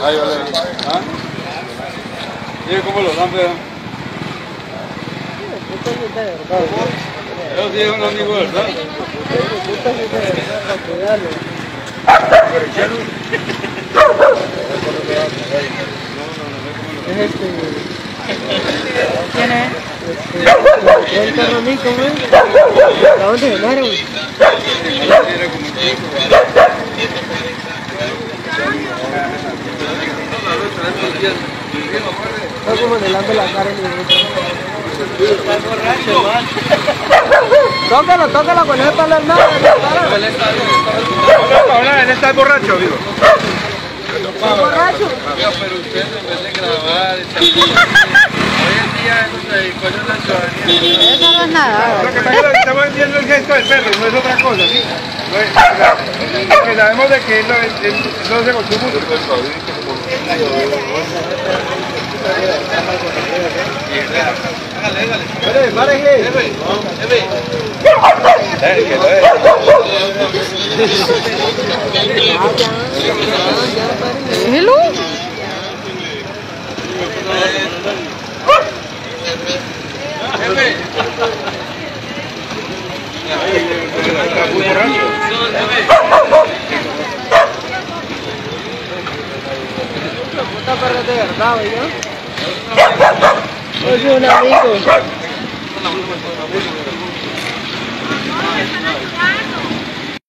Ahí vale. ¿Ah? Mira cómo lo dan, pero. Yo sí es un amigo, ¿verdad? Es este. ¿Quién es? El carronico, güey. ¿A dónde ganaron? Está como anhelando la cara en el Está borracho, man. Tócalo, tócalo con ese palo al lado. Ahora él está borracho, digo. ¿Está borracho? Pero usted en vez de grabar, hoy en día eso se dedicó a la ciudadanía. Eso no es nada. Lo que pasa es que estamos viendo el gesto del perro, no es otra cosa, ¿sí? Porque sabemos de que él no se consume mucho. Espere, párenle. Déjelo. Puta perro de verdad, güey, ¿no? Es un amigo.